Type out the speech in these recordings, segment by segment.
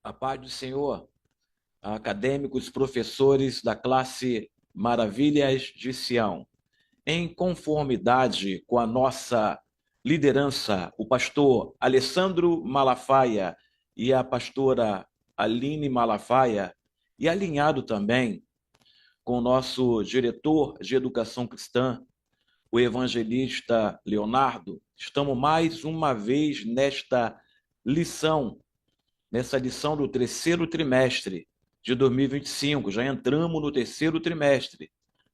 A paz do Senhor, acadêmicos, professores da classe Maravilhas de Sião. Em conformidade com a nossa liderança, o pastor Alessandro Malafaia e a pastora Aline Malafaia, e alinhado também com o nosso diretor de educação cristã, o evangelista Leonardo, estamos mais uma vez nessa lição do terceiro trimestre de 2025. Já entramos no terceiro trimestre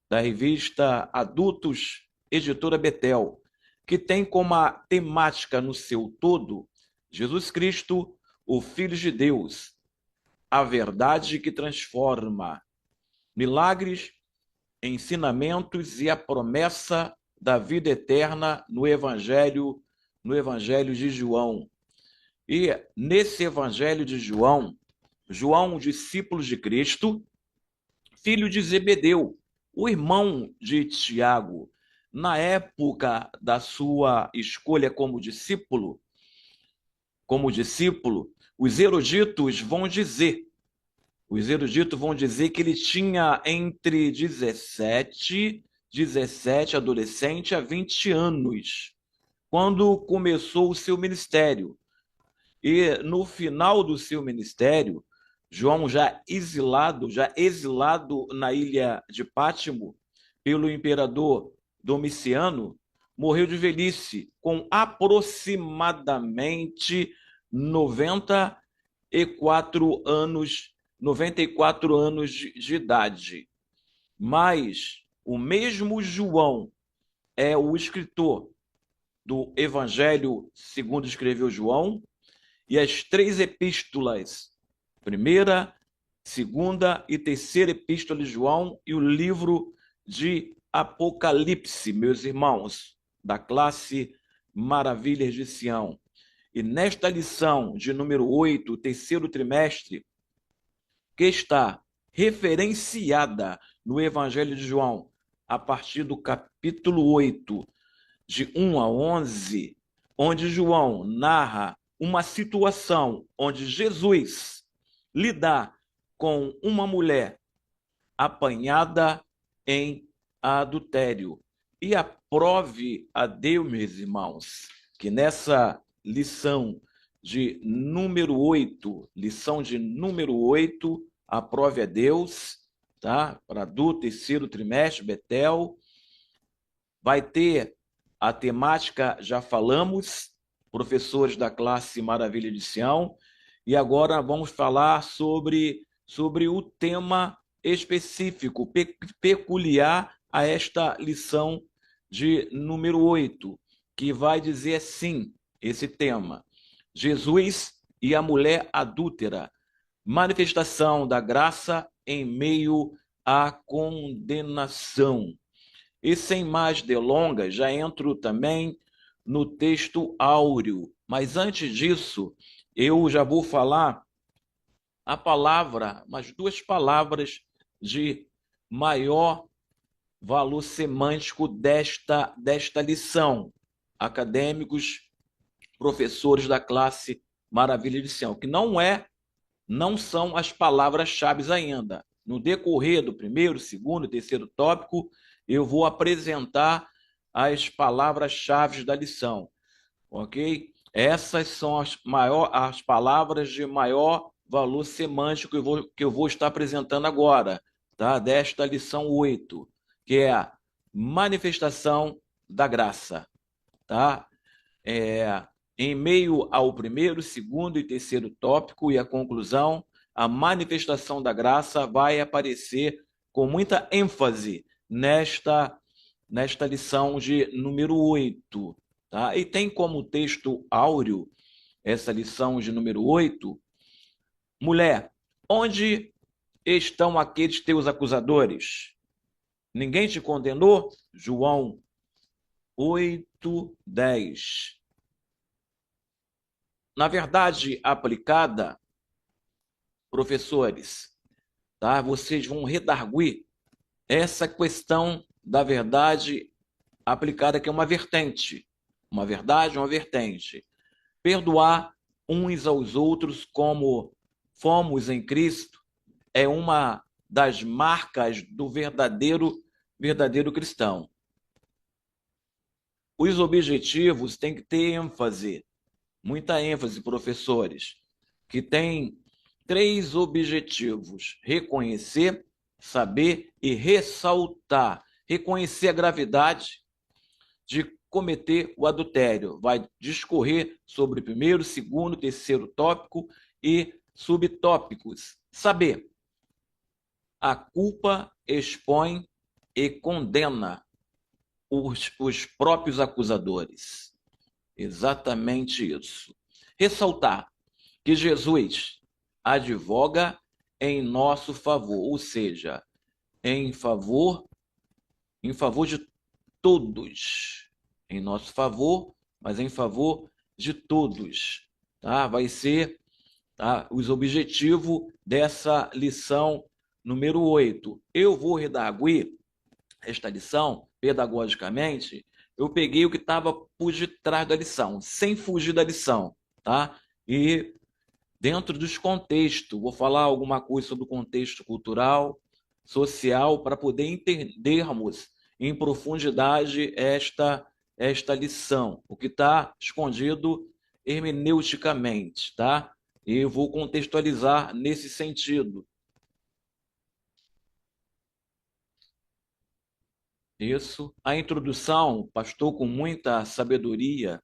da revista Adultos, editora Betel, que tem como temática no seu todo Jesus Cristo, o Filho de Deus, a verdade que transforma, milagres, ensinamentos e a promessa da vida eterna no Evangelho de João. E nesse Evangelho de João, João, discípulo de Cristo, filho de Zebedeu, o irmão de Tiago, na época da sua escolha como discípulo, os eruditos vão dizer que ele tinha entre 17 adolescente a 20 anos, quando começou o seu ministério. E no final do seu ministério, João, já exilado na ilha de Pátimo pelo imperador Domiciano, morreu de velhice, com aproximadamente 94 anos, 94 anos de idade. Mas o mesmo João é o escritor do Evangelho segundo escreveu João, e as três epístolas, primeira, segunda e terceira epístola de João, e o livro de Apocalipse, meus irmãos, da classe Maravilhas de Sião. E nesta lição de número 8, terceiro trimestre, que está referenciada no Evangelho de João, a partir do capítulo 8, de 1 a 11, onde João narra uma situação onde Jesus lida com uma mulher apanhada em adultério. E aprove a Deus, meus irmãos, que nessa lição de número 8, aprove a Deus, tá? Para do terceiro trimestre, Betel, vai ter a temática, já falamos, professores da classe Maravilha de Sião, e agora vamos falar sobre o tema específico, peculiar a esta lição de número 8, que vai dizer assim, esse tema: Jesus e a mulher adúltera, manifestação da graça em meio à condenação. E sem mais delongas, já entro também no texto áureo. Mas antes disso, eu já vou falar umas duas palavras de maior valor semântico desta lição. Acadêmicos, professores da classe Maravilha de Sião, que não são as palavras-chave ainda. No decorrer do primeiro, segundo e terceiro tópico, eu vou apresentar as palavras-chave da lição, ok? Essas são as palavras de maior valor semântico que eu vou estar apresentando agora, tá? Desta lição 8, que é a manifestação da graça, tá? Em meio ao primeiro, segundo e terceiro tópico e a conclusão, a manifestação da graça vai aparecer com muita ênfase nesta lição de número 8. Tá? E tem como texto áureo essa lição de número 8. Mulher, onde estão aqueles teus acusadores? Ninguém te condenou? João 8:10. Na verdade aplicada, professores, tá? Vocês vão redarguir essa questão da verdade aplicada, que é uma vertente. Uma verdade, uma vertente. Perdoar uns aos outros como fomos em Cristo é uma das marcas do verdadeiro cristão. Os objetivos têm que ter ênfase, muita ênfase, professores, que tem 3 objetivos: reconhecer, saber e ressaltar. Reconhecer a gravidade de cometer o adultério. Vai discorrer sobre o primeiro, segundo, terceiro tópico e subtópicos. Saber. A culpa expõe e condena os próprios acusadores. Exatamente isso. Ressaltar que Jesus advoga em nosso favor, ou seja, em favor de todos, em nosso favor, mas em favor de todos, tá? Vai ser, tá, os objetivos dessa lição número 8. Eu vou redarguir esta lição pedagogicamente. Eu peguei o que estava por detrás da lição, sem fugir da lição, tá? E dentro dos contextos, vou falar alguma coisa sobre o contexto cultural, social, para poder entendermos em profundidade esta lição, o que está escondido hermeneuticamente, tá? E eu vou contextualizar nesse sentido. Isso. A introdução, pastor, com muita sabedoria,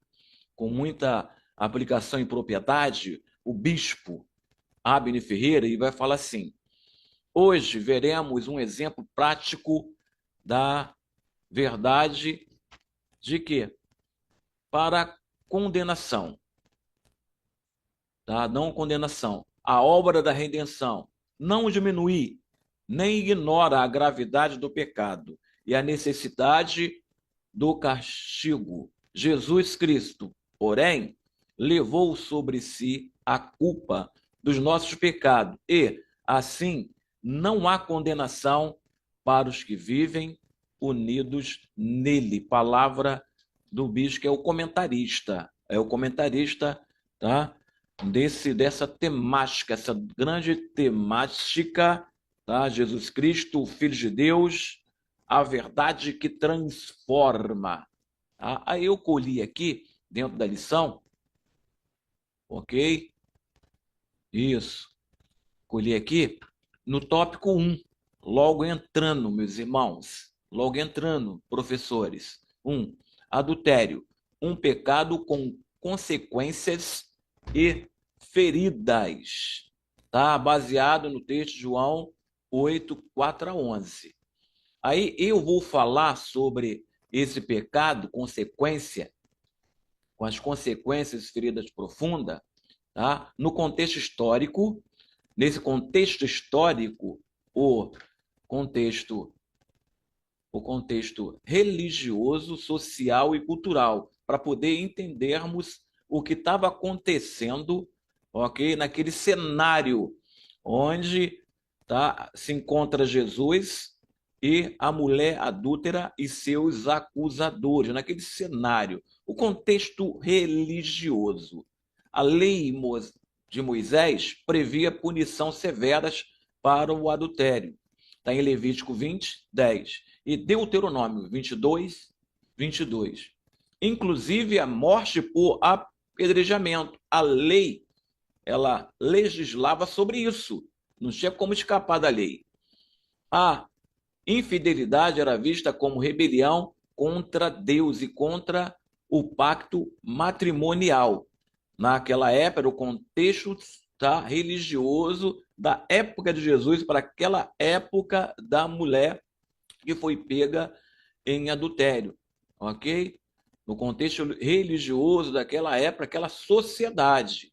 com muita aplicação em propriedade, o bispo Abner Ferreira, e vai falar assim: hoje veremos um exemplo prático da verdade de que para condenação, tá? Não condenação, a obra da redenção não diminui nem ignora a gravidade do pecado e a necessidade do castigo. Jesus Cristo, porém, levou sobre si a culpa dos nossos pecados e, assim, não há condenação para os que vivem unidos nele. Palavra do bispo, que é o comentarista. É o comentarista, tá? Dessa temática, essa grande temática, tá? Jesus Cristo, o Filho de Deus, a verdade que transforma. Tá? Aí eu colhi aqui, dentro da lição, ok? Isso. Colhi aqui no tópico 1, logo entrando, meus irmãos, logo entrando, professores. 1. Adultério, um pecado com consequências e feridas. Tá? Baseado no texto de João 8, 4 a 11. Aí eu vou falar sobre esse pecado, consequência, com as consequências feridas profundas, tá? No contexto histórico. Nesse contexto histórico, o contexto religioso, social e cultural, para poder entendermos o que estava acontecendo, ok? Naquele cenário onde, tá, se encontra Jesus e a mulher adúltera e seus acusadores, naquele cenário. O contexto religioso. A lei de Moisés previa punição severas para o adultério. Está em Levítico 20, 10. E Deuteronômio 22, 22. Inclusive a morte por apedrejamento. A lei, ela legislava sobre isso. Não tinha como escapar da lei. A infidelidade era vista como rebelião contra Deus e contra o pacto matrimonial. Naquela época, era o contexto, tá, religioso da época de Jesus para aquela época da mulher que foi pega em adultério, ok? No contexto religioso daquela época, aquela sociedade.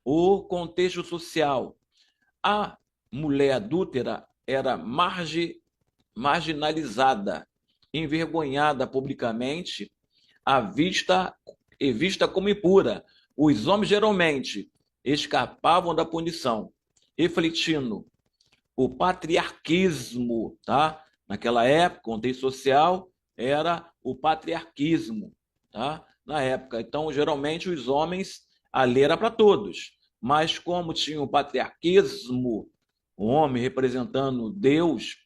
O contexto social. A mulher adúltera era marginalizada, envergonhada publicamente, vista como impura. Os homens geralmente escapavam da punição, refletindo o patriarquismo, tá? Naquela época, o contexto social era o patriarquismo, tá? Na época. Então, geralmente, os homens, a lei era para todos. mas como tinha o patriarquismo, o homem representando Deus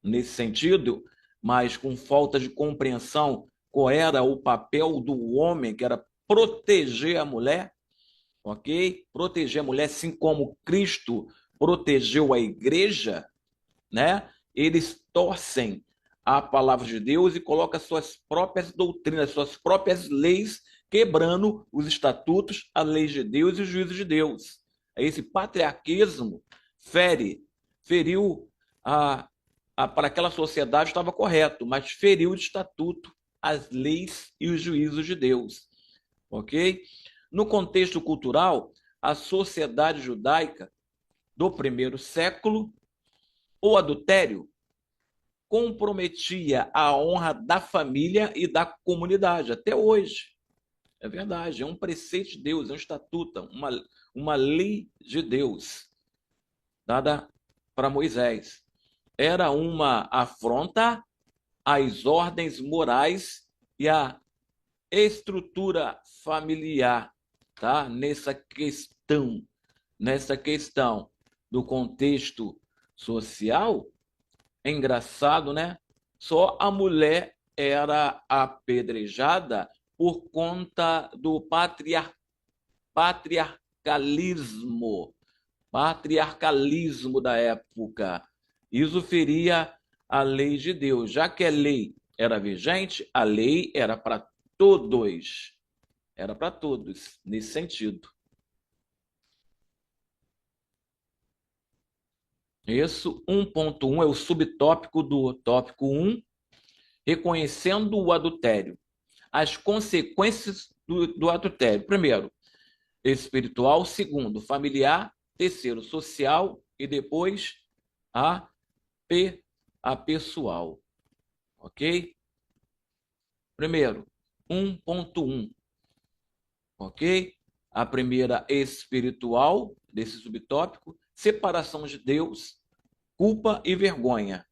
nesse sentido, mas com falta de compreensão qual era o papel do homem, que era proteger a mulher, ok? Proteger a mulher, assim como Cristo protegeu a igreja, né? Eles torcem a palavra de Deus e colocam suas próprias doutrinas, suas próprias leis, quebrando os estatutos, as leis de Deus e os juízos de Deus. Esse patriarquismo feriu para aquela sociedade estava correto, mas feriu o estatuto, as leis e os juízos de Deus, ok? No contexto cultural, a sociedade judaica do primeiro século, o adultério comprometia a honra da família e da comunidade, até hoje. É verdade, é um preceito de Deus, é um estatuto, uma lei de Deus, dada para Moisés. Era uma afronta às ordens morais e à estrutura familiar, tá? Nessa questão do contexto social, é engraçado, né? Só a mulher era apedrejada por conta do patriarcalismo, patriarcalismo da época. Isso feria a lei de Deus. Já que a lei era vigente, a lei era para todos. Era para todos, nesse sentido. Isso, 1.1 é o subtópico do tópico 1, reconhecendo o adultério. As consequências do adultério. Primeiro, espiritual. Segundo, familiar. Terceiro, social. E depois, a, a pessoal. Ok? Primeiro, 1.1. Ok? A primeira, espiritual, desse subtópico. Separação de Deus, culpa e vergonha.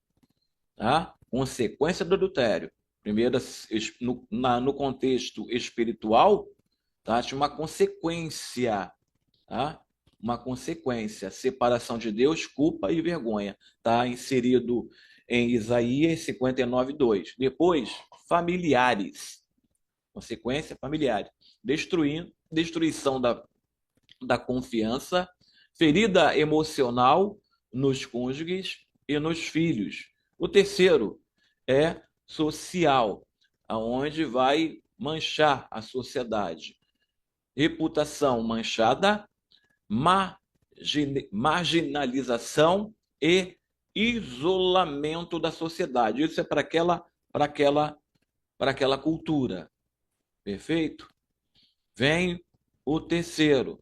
Tá? Consequência do adultério. Primeiro, no contexto espiritual, tá? Tinha uma consequência, tá? Uma consequência, separação de Deus, culpa e vergonha. Está inserido em Isaías 59:2. Depois, familiares. Consequência, familiares. Destruição da confiança, ferida emocional nos cônjuges e nos filhos. O terceiro é social, aonde vai manchar a sociedade. Reputação manchada, marginalização e isolamento da sociedade. Isso é para aquela cultura. Perfeito? Vem o terceiro,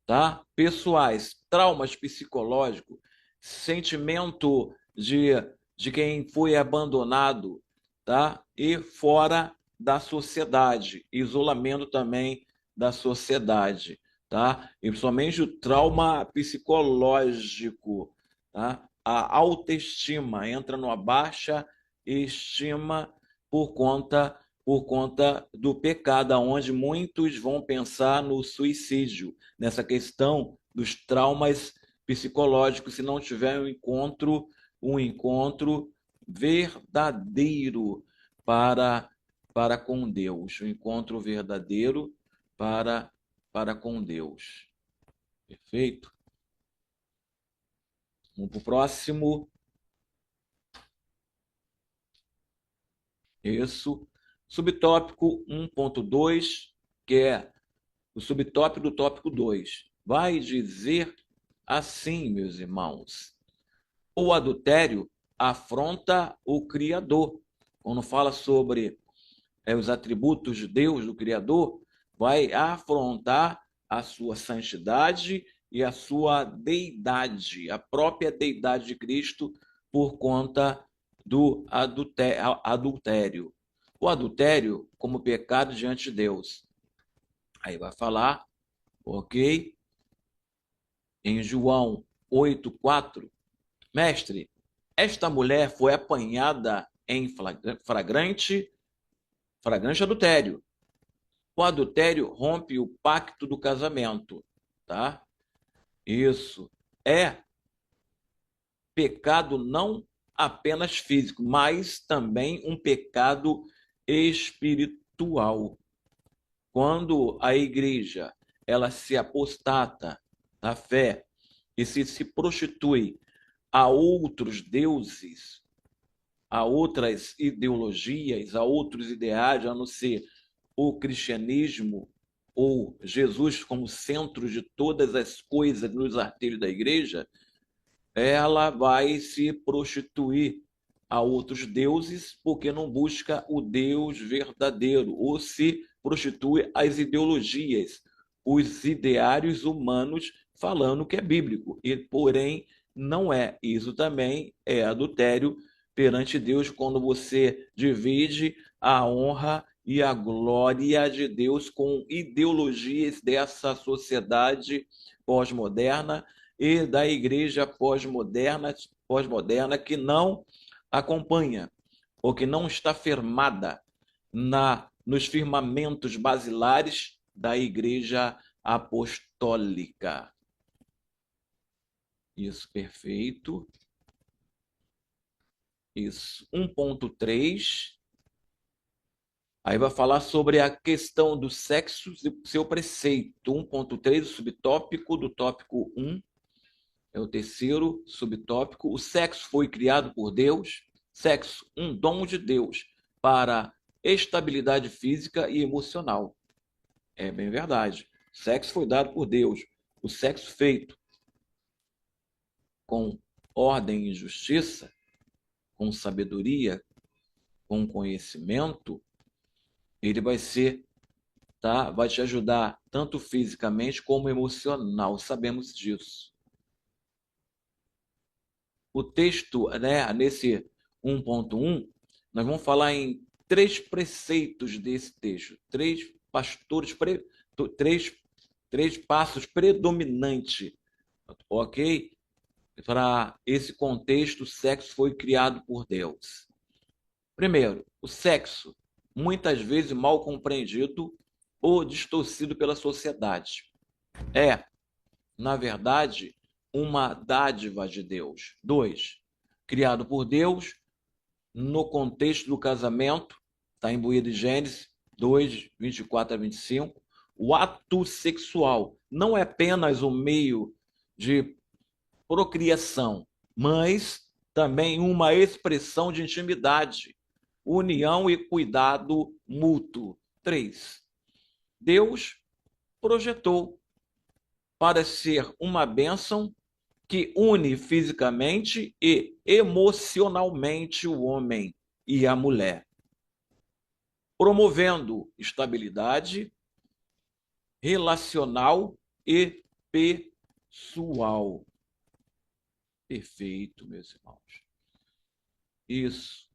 tá? Pessoais, traumas psicológicos, sentimento de quem foi abandonado, tá? E fora da sociedade, isolamento também da sociedade, tá? E principalmente o trauma psicológico, tá? A autoestima entra numa baixa estima por conta do pecado, onde muitos vão pensar no suicídio, nessa questão dos traumas psicológicos, se não tiver um encontro verdadeiro para com Deus, um encontro verdadeiro para com Deus. Perfeito? Vamos para o próximo. Isso. Subtópico 1.2, que é o subtópico do tópico 2. Vai dizer assim, meus irmãos: o adultério afronta o Criador. Quando fala sobre os atributos de Deus, do Criador, vai afrontar a sua santidade e a sua deidade, a própria deidade de Cristo, por conta do adultério. O adultério como pecado diante de Deus. Aí vai falar, ok? Em João 8:4, mestre, esta mulher foi apanhada em flagrante adultério. O adultério rompe o pacto do casamento, tá? Isso. É pecado não apenas físico, mas também um pecado espiritual. Quando a igreja ela se apostata da fé e se prostitui a outros deuses, a outras ideologias, a outros ideais, a não ser o cristianismo ou Jesus como centro de todas as coisas nos artelhos da igreja, ela vai se prostituir a outros deuses porque não busca o Deus verdadeiro, ou se prostitui às ideologias, os ideários humanos falando que é bíblico, e porém não é. Isso também é adultério perante Deus quando você divide a honra e a glória de Deus com ideologias dessa sociedade pós-moderna e da igreja pós-moderna que não acompanha ou que não está firmada nos firmamentos basilares da igreja apostólica. Isso, perfeito. Isso. 1.3. Aí vai falar sobre a questão do sexo e seu preceito. 1.3, o subtópico do tópico 1. É o terceiro subtópico. O sexo foi criado por Deus. Sexo, um dom de Deus para estabilidade física e emocional. É bem verdade. Sexo foi dado por Deus. O sexo feito com ordem e justiça, com sabedoria, com conhecimento, ele vai ser, tá? Vai te ajudar tanto fisicamente como emocional. Sabemos disso. O texto, né, nesse 1.1, nós vamos falar em 3 preceitos desse texto, 3 pastores, três passos predominantes, ok? Para esse contexto, o sexo foi criado por Deus. Primeiro, o sexo, muitas vezes mal compreendido ou distorcido pela sociedade. É, na verdade, uma dádiva de Deus. 2, criado por Deus no contexto do casamento, está imbuído em Gênesis 2, 24 a 25. O ato sexual não é apenas um meio de procriação, mas também uma expressão de intimidade, união e cuidado mútuo. 3, Deus projetou para ser uma bênção que une fisicamente e emocionalmente o homem e a mulher, promovendo estabilidade relacional e pessoal. Perfeito, meus irmãos. Isso.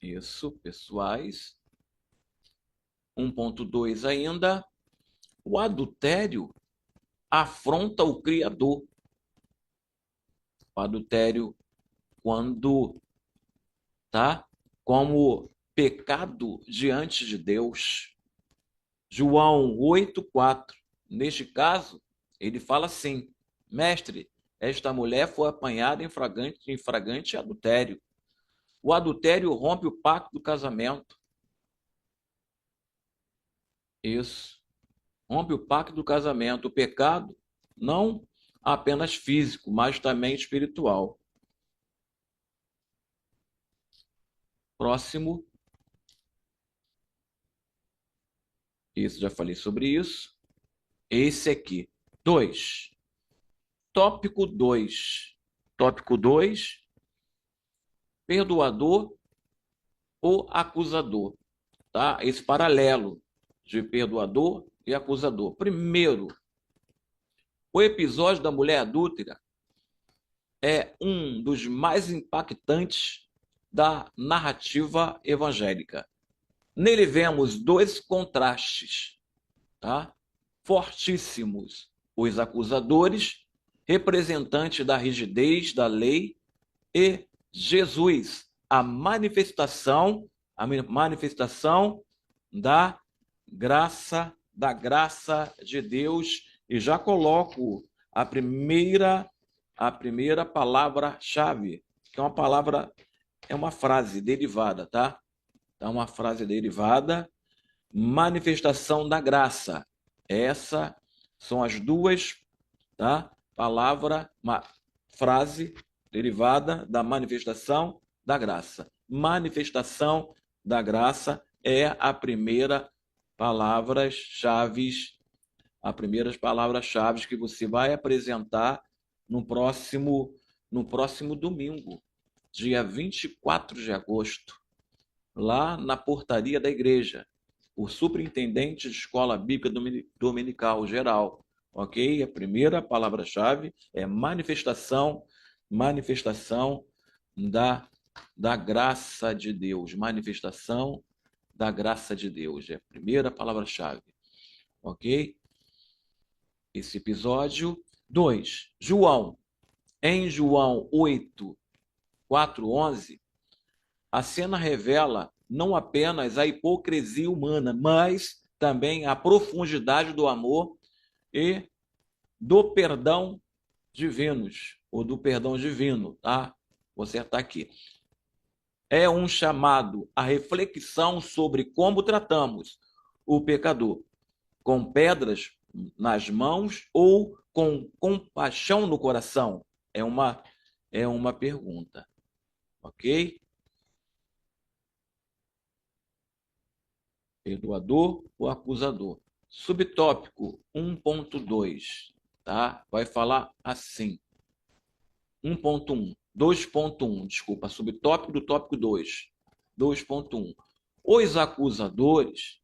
Isso, pessoais. 1.2 ainda. O adultério afronta o Criador. O adultério, quando tá como pecado diante de Deus. João 8:4. Neste caso, ele fala assim: Mestre, esta mulher foi apanhada em flagrante adultério. O adultério rompe o pacto do casamento. Isso. Rompe o pacto do casamento. O pecado não apenas físico, mas também espiritual. Próximo. Isso, já falei sobre isso. Esse aqui. 2. Tópico 2. Tópico 2. Perdoador ou acusador. Tá? Esse paralelo de perdoador e acusador. Primeiro, o episódio da mulher adúltera é um dos mais impactantes da narrativa evangélica. Nele vemos 2 contrastes, tá? Fortíssimos. Os acusadores representante da rigidez da lei, e Jesus, a manifestação da graça de Deus. E já coloco a primeira palavra-chave, que é uma palavra, é uma frase derivada, tá? É uma frase derivada, manifestação da graça. Essa são as duas, tá? Frase derivada da manifestação da graça. Manifestação da graça é a primeira palavras-chave que você vai apresentar no próximo domingo, dia 24 de agosto, lá na portaria da igreja, o superintendente de escola bíblica dominical geral, ok? A primeira palavra-chave é manifestação da graça de Deus, manifestação da graça de Deus, é a primeira palavra-chave, ok? Esse episódio. 2. João. Em João 8, 4, 11, a cena revela não apenas a hipocrisia humana, mas também a profundidade do amor e do perdão divinos, ou do perdão divino, tá? Vou acertar aqui. É um chamado à reflexão sobre como tratamos o pecador, com pedras nas mãos ou com compaixão no coração? É uma pergunta, ok? Perdoador ou acusador? Subtópico 1.2, tá? Vai falar assim. 1.1, 2.1, desculpa, subtópico do tópico 2. 2.1. Os acusadores,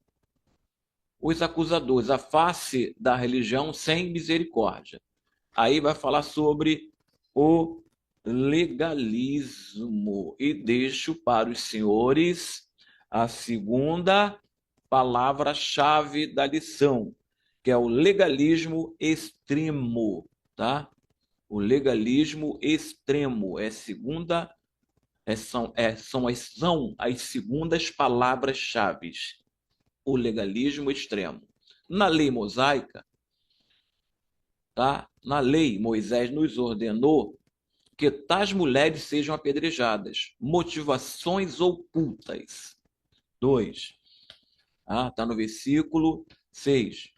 a face da religião sem misericórdia. Aí vai falar sobre o legalismo. E deixo para os senhores a segunda palavra-chave da lição, que é o legalismo extremo, tá? O legalismo extremo são as segundas palavras-chave. O legalismo extremo. Na lei mosaica, tá? Na lei, Moisés nos ordenou que tais mulheres sejam apedrejadas. Motivações ocultas. 2. Tá no versículo 6.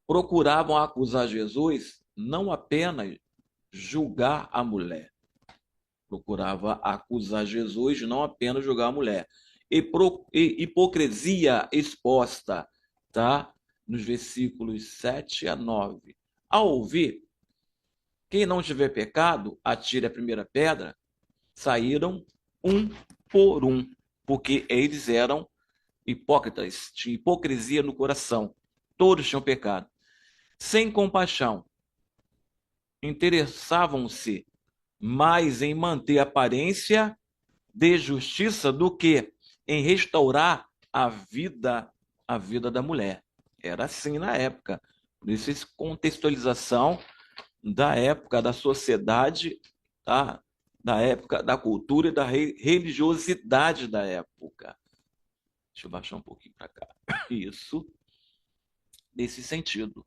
Procuravam acusar Jesus não apenas julgar a mulher. Procurava acusar Jesus não apenas julgar a mulher. Hipocrisia exposta, tá? Nos versículos 7 a 9. Ao ouvir, quem não tiver pecado, atire a primeira pedra, saíram um por um, porque eles eram hipócritas, tinham hipocrisia no coração. Todos tinham pecado. Sem compaixão, interessavam-se mais em manter a aparência de justiça do que em restaurar a vida da mulher. Era assim na época. Por isso, essa contextualização da época, da sociedade, tá? Da época, da cultura e da religiosidade da época. Deixa eu baixar um pouquinho para cá. Isso, nesse sentido.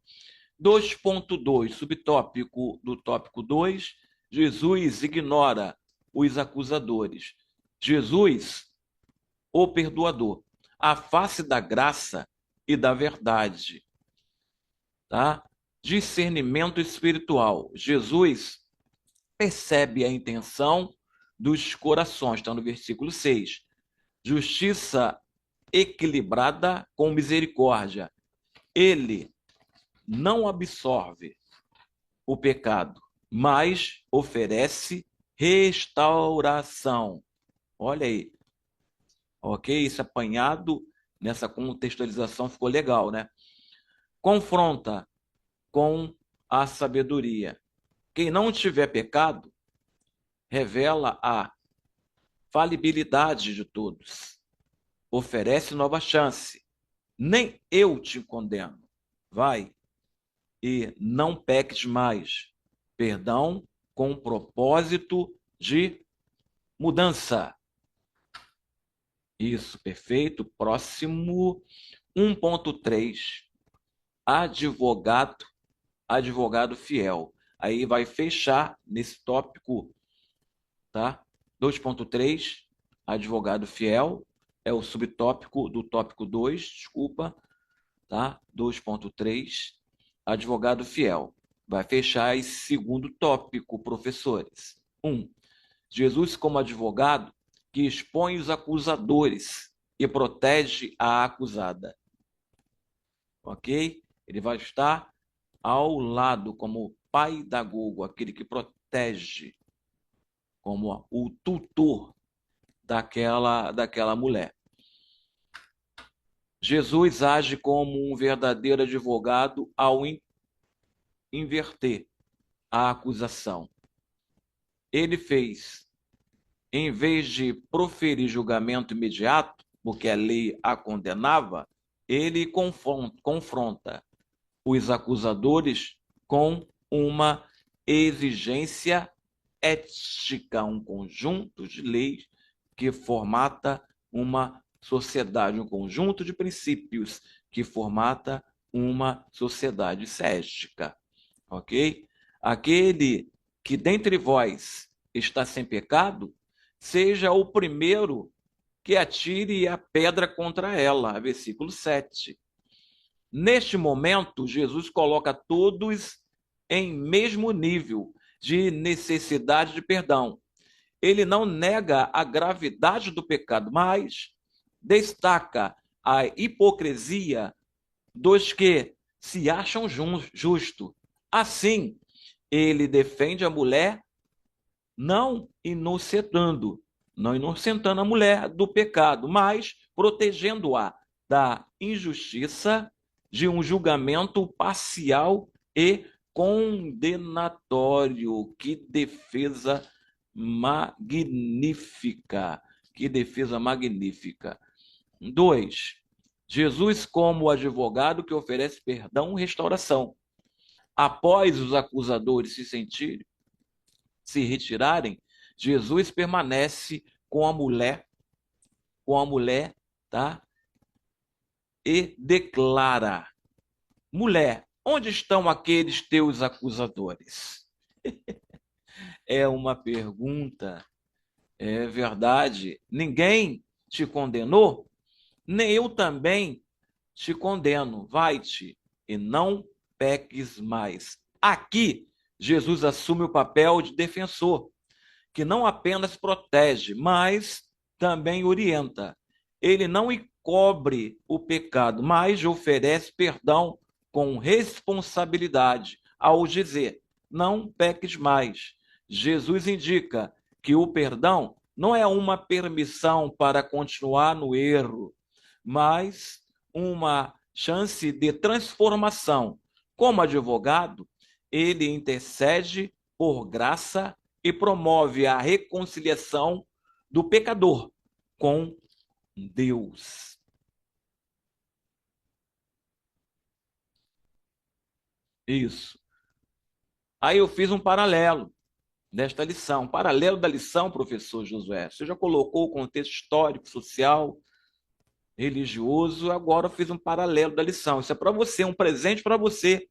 2.2, subtópico do tópico 2, Jesus ignora os acusadores. Jesus, o perdoador, a face da graça e da verdade. Tá? Discernimento espiritual. Jesus percebe a intenção dos corações, está no versículo 6. Justiça equilibrada com misericórdia. Ele não absorve o pecado, mas oferece restauração. Olha aí. Ok? Esse apanhado nessa contextualização ficou legal, né? Confronta com a sabedoria. Quem não tiver pecado revela a falibilidade de todos. Oferece nova chance. Nem eu te condeno. Vai e não peques mais. Perdão com propósito de mudança. Isso, perfeito. Próximo, 1.3. Advogado fiel. Aí vai fechar nesse tópico, tá? 2.3, advogado fiel, é o subtópico do tópico 2, desculpa, tá? 2.3, advogado fiel. Vai fechar esse segundo tópico, professores. 1. Jesus como advogado que expõe os acusadores e protege a acusada. Ok? Ele vai estar ao lado como pedagogo, aquele que protege, como o tutor daquela mulher. Jesus age como um verdadeiro advogado ao inverter a acusação. Ele fez, em vez de proferir julgamento imediato, porque a lei a condenava, ele confronta os acusadores com uma exigência ética, um conjunto de leis que formata uma sociedade, um conjunto de princípios que formata uma sociedade ética, ok? Aquele que dentre vós está sem pecado, seja o primeiro que atire a pedra contra ela, versículo 7. Neste momento, Jesus coloca todos em mesmo nível de necessidade de perdão. Ele não nega a gravidade do pecado, mas destaca a hipocrisia dos que se acham justos. Assim, ele defende a mulher não inocentando a mulher do pecado, mas protegendo-a da injustiça de um julgamento parcial e condenatório. Que defesa magnífica! Que defesa magnífica! 2. Jesus como advogado que oferece perdão e restauração. Após os acusadores se retirarem, Jesus permanece com a mulher, tá? E declara: mulher, onde estão aqueles teus acusadores? É uma pergunta, é verdade. Ninguém te condenou? Nem eu também te condeno. Vai-te e não peques mais. Aqui, Jesus assume o papel de defensor, que não apenas protege, mas também orienta. Ele não encobre o pecado, mas oferece perdão com responsabilidade ao dizer: não peques mais. Jesus indica que o perdão não é uma permissão para continuar no erro, mas uma chance de transformação. Como advogado, ele intercede por graça e promove a reconciliação do pecador com Deus. Isso. Aí eu fiz um paralelo desta lição. Um paralelo da lição, professor Josué. Você já colocou o contexto histórico, social, religioso, agora eu fiz um paralelo da lição. Isso é para você, um presente para você,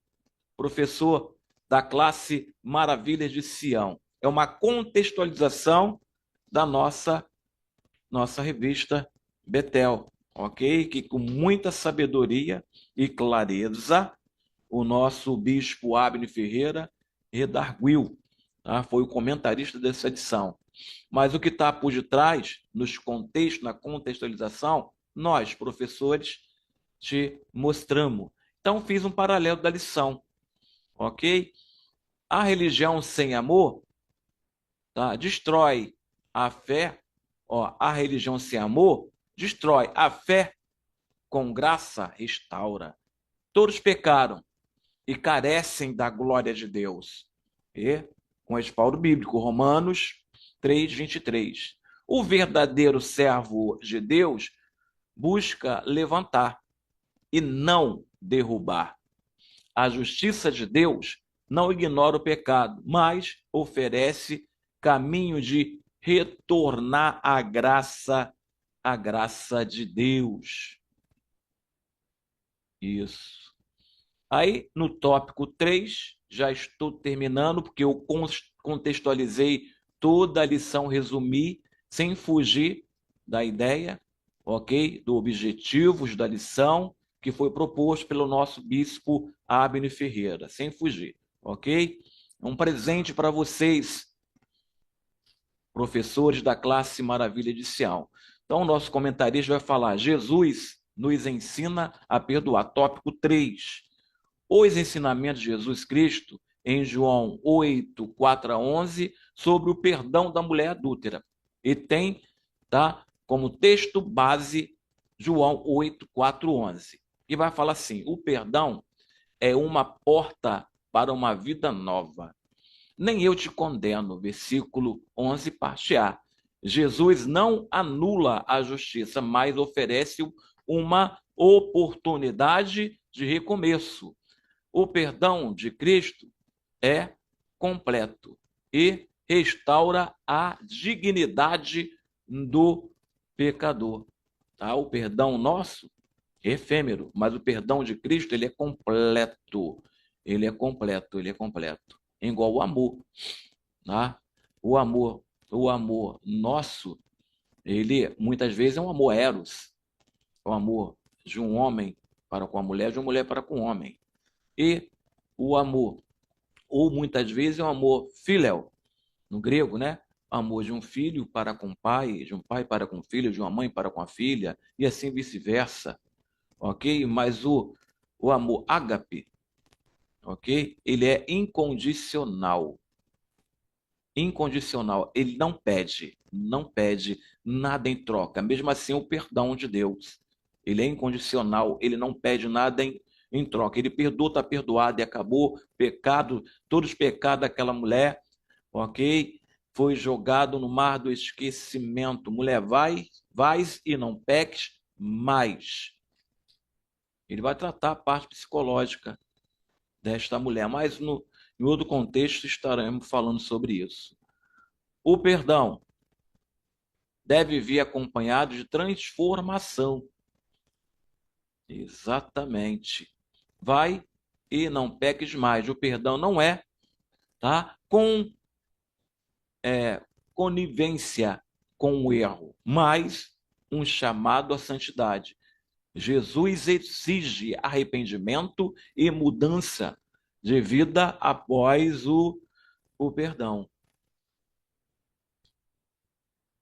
professor da classe Maravilhas de Sião. É uma contextualização da nossa revista Betel, ok? Que com muita sabedoria e clareza o nosso bispo Abner Ferreira redarguiu, tá? Foi o comentarista dessa edição. Mas o que está por detrás, nos contextos, na contextualização, nós, professores, te mostramos. Então, fiz um paralelo da lição, ok? A religião sem amor, tá? Destrói a fé. Ó, a religião sem amor destrói a fé, com graça restaura. Todos pecaram e carecem da glória de Deus. E com respaldo bíblico, Romanos 3:23. O verdadeiro servo de Deus busca levantar e não derrubar. A justiça de Deus não ignora o pecado, mas oferece caminho de retornar à graça de Deus. Isso. Aí, no tópico 3, já estou terminando, porque eu contextualizei toda a lição, resumi, sem fugir da ideia, ok? Do objetivos da lição, que foi proposto pelo nosso bispo Abner Ferreira, sem fugir, ok? Um presente para vocês, professores da classe Maravilha de Sião. Então, o nosso comentarista vai falar: Jesus nos ensina a perdoar. Tópico 3. Os ensinamentos de Jesus Cristo, em João 8, 4 a 11, sobre o perdão da mulher adúltera. E tem, tá, como texto base, João 8, 4, 11. E vai falar assim: o perdão é uma porta para uma vida nova. Nem eu te condeno, versículo 11, parte A. Jesus não anula a justiça, mas oferece uma oportunidade de recomeço. O perdão de Cristo é completo e restaura a dignidade do pecador. Tá? O perdão nosso é efêmero, mas o perdão de Cristo, ele é completo. Ele é completo, ele é completo. Igual o amor, tá? O amor nosso, ele muitas vezes é um amor eros, é um amor de um homem para com a mulher, de uma mulher para com o homem. E o amor, ou muitas vezes é um amor filéu, no grego, né? Amor de um filho para com o pai, de um pai para com o filho, de uma mãe para com a filha, e assim vice-versa, ok? Mas o amor ágape, ok? Ele é incondicional. Incondicional. Ele não pede nada em troca. Mesmo assim, o perdão de Deus. Ele é incondicional, ele não pede nada em troca. Ele perdoa, está perdoado e acabou. Pecado, todos os pecados daquela mulher, ok? Foi jogado no mar do esquecimento. Mulher, vais e não peques mais. Ele vai tratar a parte psicológica desta mulher, mas em outro contexto estaremos falando sobre isso. O perdão deve vir acompanhado de transformação. Exatamente. Vai e não peques mais. O perdão não é, tá? Conivência com o erro, mas um chamado à santidade. Jesus exige arrependimento e mudança de vida após o perdão.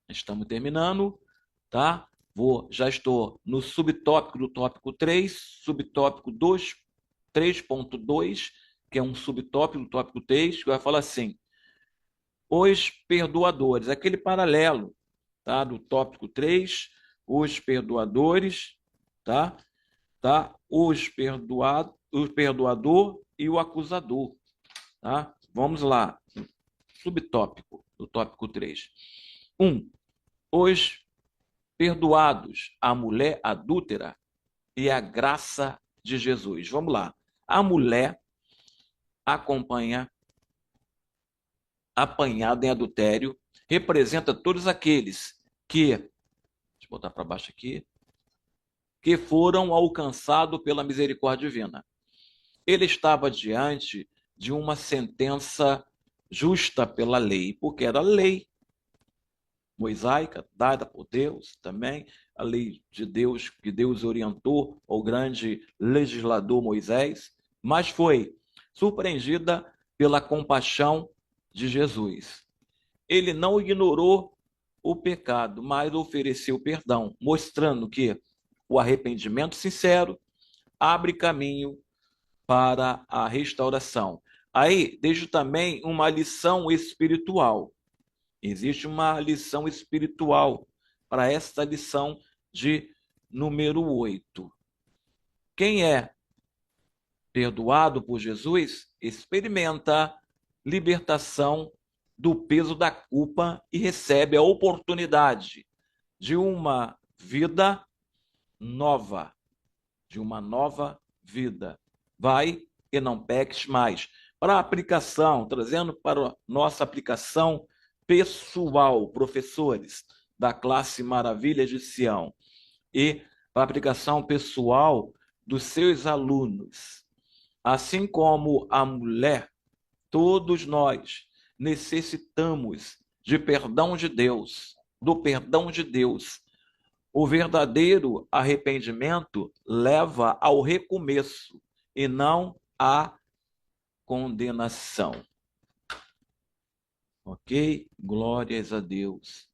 Estamos terminando, tá? Já estou no subtópico do tópico 3, subtópico 3.2, que é um subtópico do tópico 3, que vai falar assim: os perdoadores, aquele paralelo, tá? Do tópico 3, os perdoadores, tá? Tá? O perdoador e o acusador, tá? Vamos lá. Subtópico do tópico 3. 1. Os perdoados, a mulher adúltera e a graça de Jesus. Vamos lá. A mulher apanhada em adultério, representa todos aqueles que, deixa eu botar para baixo aqui, que foram alcançados pela misericórdia divina. Ele estava diante de uma sentença justa pela lei, porque era a lei mosaica, dada por Deus também, a lei de Deus, que Deus orientou ao grande legislador Moisés, mas foi surpreendida pela compaixão de Jesus. Ele não ignorou o pecado, mas ofereceu perdão, mostrando que o arrependimento sincero abre caminho para a restauração. Aí, deixo também uma lição espiritual. Existe uma lição espiritual para esta lição de número 8. Quem é perdoado por Jesus experimenta libertação do peso da culpa e recebe a oportunidade de uma vida nova, de uma nova vida. Vai e não peques mais. Para aplicação, trazendo para a nossa aplicação pessoal, professores da classe Maravilhas de Sião, e para a aplicação pessoal dos seus alunos. Assim como a mulher, todos nós necessitamos de perdão de Deus, do perdão de Deus. O verdadeiro arrependimento leva ao recomeço e não à condenação. Ok? Glórias a Deus.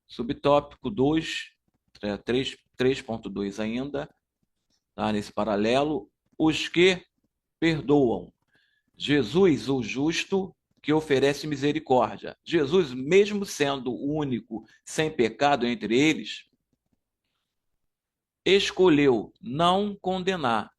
Subtópico 2, 3.2 ainda, tá? Nesse paralelo, os que perdoam. Jesus, o justo, que oferece misericórdia. Jesus, mesmo sendo o único sem pecado entre eles, escolheu não condenar.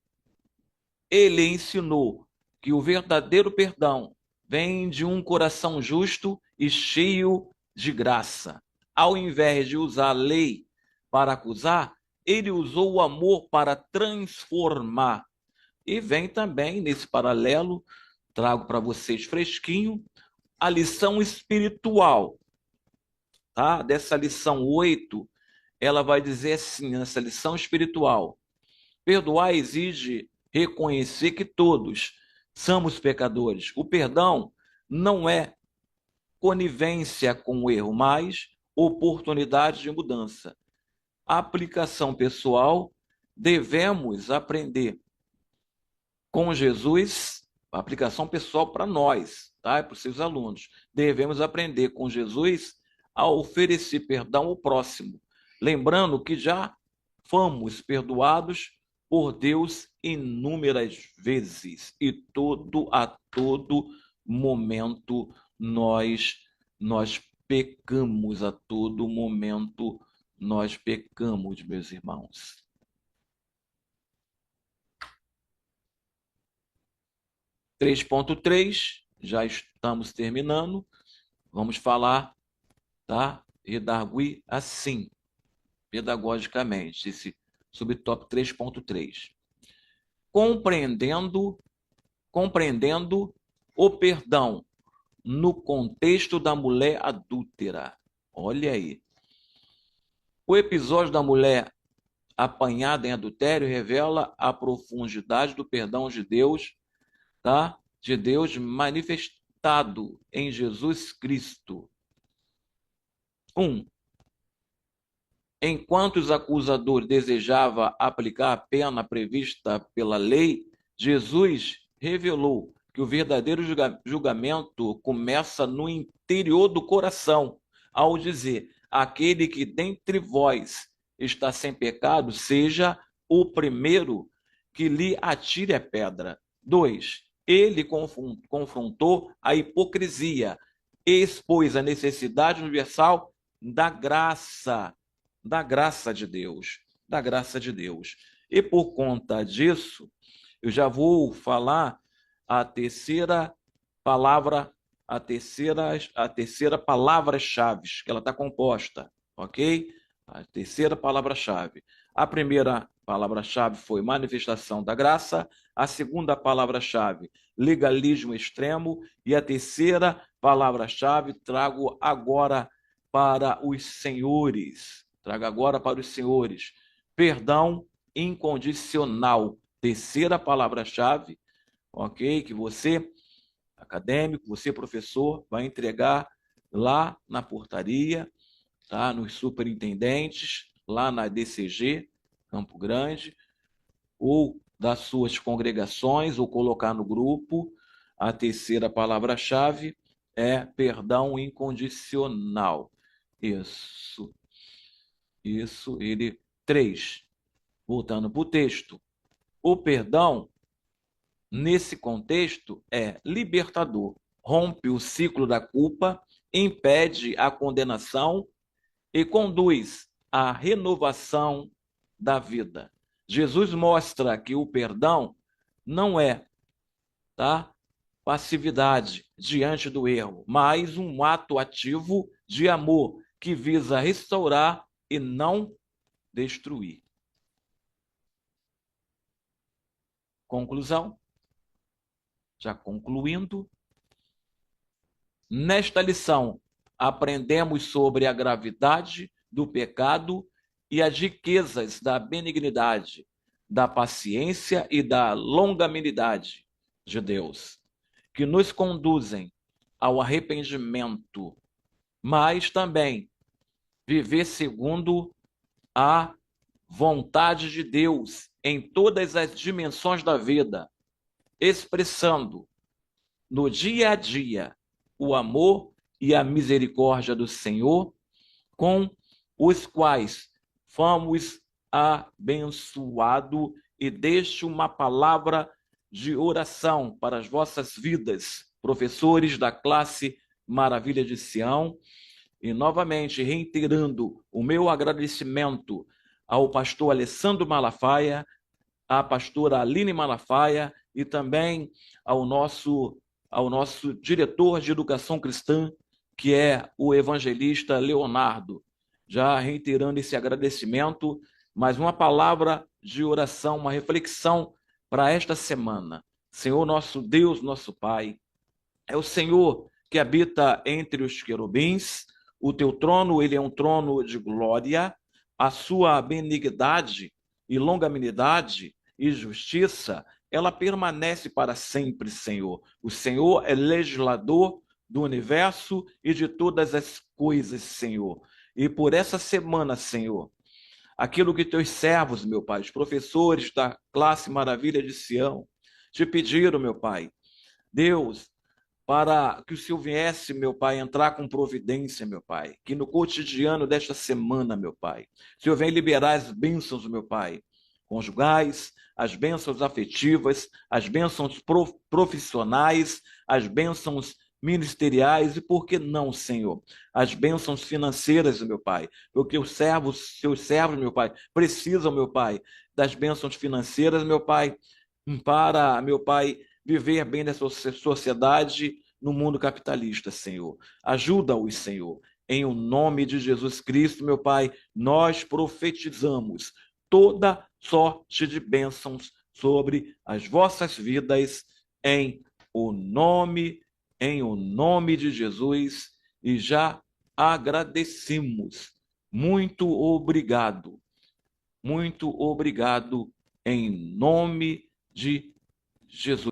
Ele ensinou que o verdadeiro perdão vem de um coração justo e cheio de graça. Ao invés de usar a lei para acusar, ele usou o amor para transformar. E vem também, nesse paralelo, trago para vocês fresquinho, a lição espiritual. Tá? Dessa lição 8, ela vai dizer assim, nessa lição espiritual: perdoar exige reconhecer que todos somos pecadores. O perdão não é conivência com o erro, mas oportunidade de mudança. Aplicação pessoal, devemos aprender com Jesus, a aplicação pessoal para nós, tá? Para os seus alunos. Devemos aprender com Jesus a oferecer perdão ao próximo, lembrando que já fomos perdoados por Deus inúmeras vezes e a todo momento nós pecamos, a todo momento nós pecamos, meus irmãos. 3.3, já estamos terminando. Vamos falar, tá? Redarguir assim, pedagogicamente, esse subtópico 3.3. Compreendendo o perdão no contexto da mulher adúltera. Olha aí. O episódio da mulher apanhada em adultério revela a profundidade do perdão de Deus, tá? De Deus manifestado em Jesus Cristo. 1. Enquanto os acusadores desejavam aplicar a pena prevista pela lei, Jesus revelou que o verdadeiro julgamento começa no interior do coração, ao dizer: aquele que dentre vós está sem pecado, seja o primeiro que lhe atire a pedra. 2. Ele confrontou a hipocrisia, expôs a necessidade universal da graça de Deus, da graça de Deus. E por conta disso, eu já vou falar a terceira palavra, a terceira palavra-chave, que ela está composta, ok? A terceira palavra-chave. A primeira palavra-chave foi manifestação da graça, a segunda palavra-chave, legalismo extremo, e a terceira palavra-chave trago agora para os senhores. Trago agora para os senhores. Perdão incondicional. Terceira palavra-chave, ok? Que você, acadêmico, você, professor, vai entregar lá na portaria, tá? Nos superintendentes, lá na DCG, Campo Grande, ou das suas congregações, ou colocar no grupo. A terceira palavra-chave é perdão incondicional. Isso. 3. Voltando para o texto. O perdão, nesse contexto, é libertador. Rompe o ciclo da culpa, impede a condenação e conduz à renovação da vida. Jesus mostra que o perdão não é, tá, passividade diante do erro, mas um ato ativo de amor que visa restaurar e não destruir. Conclusão: Já concluindo, nesta lição, aprendemos sobre a gravidade do pecado e as riquezas da benignidade, da paciência e da longanimidade de Deus, que nos conduzem ao arrependimento, mas também viver segundo a vontade de Deus em todas as dimensões da vida, expressando no dia a dia o amor e a misericórdia do Senhor, com os quais fomos abençoados. E deixo uma palavra de oração para as vossas vidas, professores da classe Maravilha de Sião, e novamente reiterando o meu agradecimento ao pastor Alessandro Malafaia, à pastora Aline Malafaia e também ao nosso diretor de educação cristã, que é o evangelista Leonardo. Já reiterando esse agradecimento, mais uma palavra de oração, uma reflexão para esta semana. Senhor, nosso Deus, nosso Pai, é o Senhor que habita entre os querubins. O teu trono, ele é um trono de glória. A sua benignidade e longanimidade e justiça, ela permanece para sempre, Senhor. O Senhor é legislador do universo e de todas as coisas, Senhor. E por essa semana, Senhor, aquilo que teus servos, meu Pai, os professores da classe Maravilha de Sião, te pediram, meu Pai, Deus, para que o Senhor viesse, meu Pai, entrar com providência, meu Pai, que no cotidiano desta semana, meu Pai, o Senhor vem liberar as bênçãos, meu Pai, conjugais, as bênçãos afetivas, as bênçãos profissionais, as bênçãos ministeriais e, por que não, Senhor, as bênçãos financeiras, meu Pai, porque os seus servos, meu Pai, precisam, meu Pai, das bênçãos financeiras, meu Pai, para, meu Pai, viver bem nessa sociedade no mundo capitalista, Senhor. Ajuda-os, Senhor. Em o nome de Jesus Cristo, meu Pai, nós profetizamos toda sorte de bênçãos sobre as vossas vidas em o nome de Jesus, e já agradecemos. Muito obrigado. Muito obrigado em nome de Jesus.